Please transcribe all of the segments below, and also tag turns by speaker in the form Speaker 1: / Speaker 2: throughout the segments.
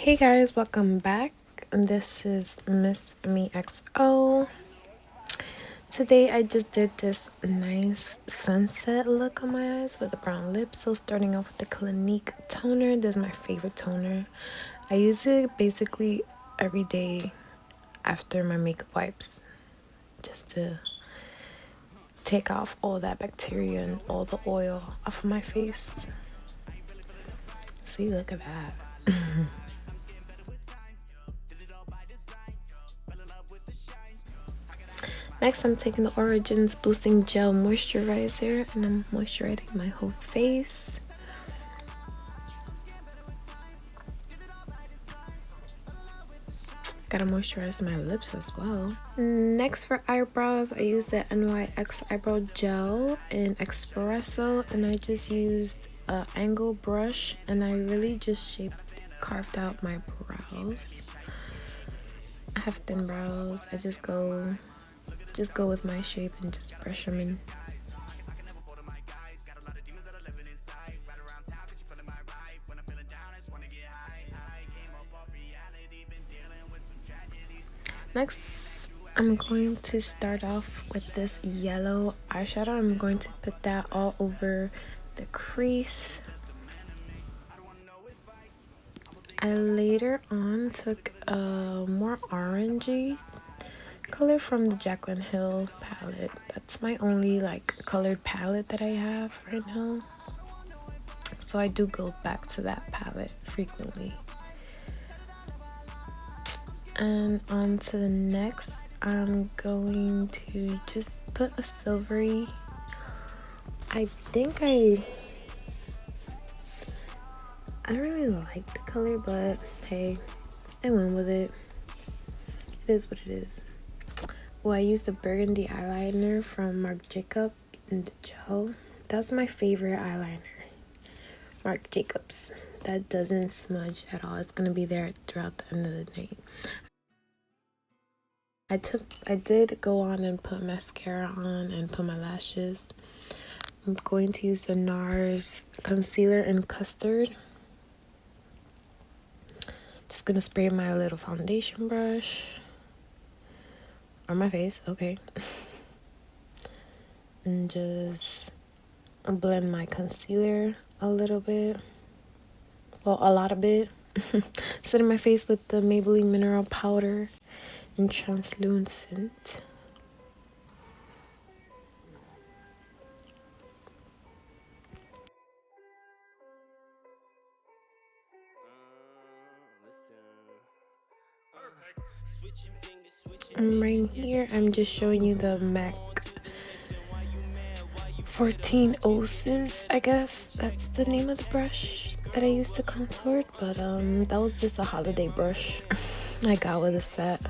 Speaker 1: Hey guys, welcome back. This is Miss Emmieehx. Today I just did this nice sunset look on my eyes with a brown lip. So starting off with the Clinique toner. This is my favorite toner. I use it basically every day after my makeup wipes, just to take off all that bacteria and all the oil off of my face. See, look at that. Next, I'm taking the Origins Boosting Gel Moisturizer and I'm moisturizing my whole face. Gotta moisturize my lips as well. Next, for eyebrows, I use the NYX Eyebrow Gel in Espresso, and I just used an angle brush and I really just carved out my brows. I have thin brows. I just go with my shape and just brush them in. Next, I'm going to start off with this yellow eyeshadow. I'm going to put that all over the crease. I later on took a more orangey color from the Jacqueline Hill palette. That's my only colored palette that I have right now, so I do go back to that palette frequently. And on to the next, I'm going to just put a silvery, I don't really like the color, but hey, I went with it. It is what it is. Well, I used the burgundy eyeliner from Marc Jacobs in the gel. That's my favorite eyeliner, Marc Jacobs. That doesn't smudge at all. It's gonna be there throughout the end of the night. I did go on and put mascara on and put my lashes. I'm going to use the NARS concealer in custard. Just gonna spray my little foundation brush on my face, okay. And just blend my concealer a little bit. Well, a lot of it. Setting my face with the Maybelline Mineral Powder in Translucent. And right here, I'm just showing you the MAC 14 Osis, I guess that's the name of the brush that I used to contour, but that was just a holiday brush I got with a set.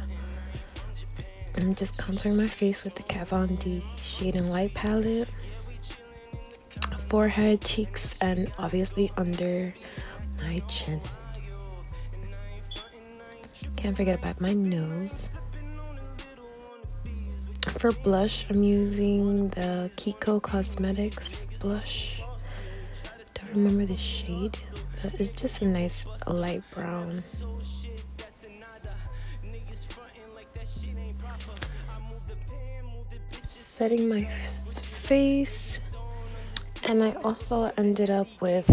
Speaker 1: I'm just contouring my face with the Kat Von D Shade and Light palette, forehead, cheeks, and obviously under my chin. Can't forget about my nose. For blush, I'm using the Kiko Cosmetics blush. Don't remember the shade, but it's just a nice light brown. Setting my face, and I also ended up with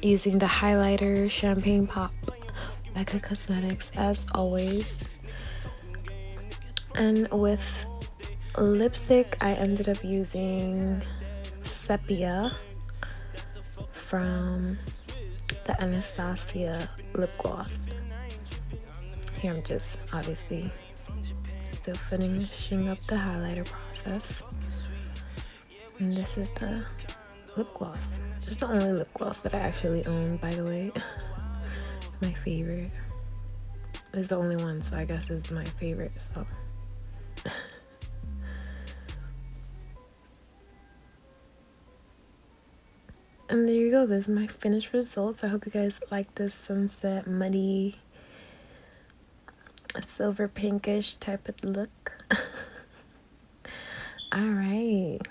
Speaker 1: using the highlighter Champagne Pop Becca Cosmetics as always. And with lipstick, I ended up using Sepia from the Anastasia lip gloss. Here I'm just obviously still finishing up the highlighter process. And this is the lip gloss. This is the only lip gloss that I actually own, by the way. It's my favorite. It's the only one, so I guess it's my favorite, so. And there you go. This is my finished results. I hope you guys like this sunset, muddy, silver pinkish type of look. Alright.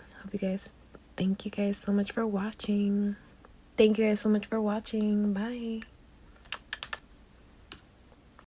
Speaker 1: Thank you guys so much for watching. Bye.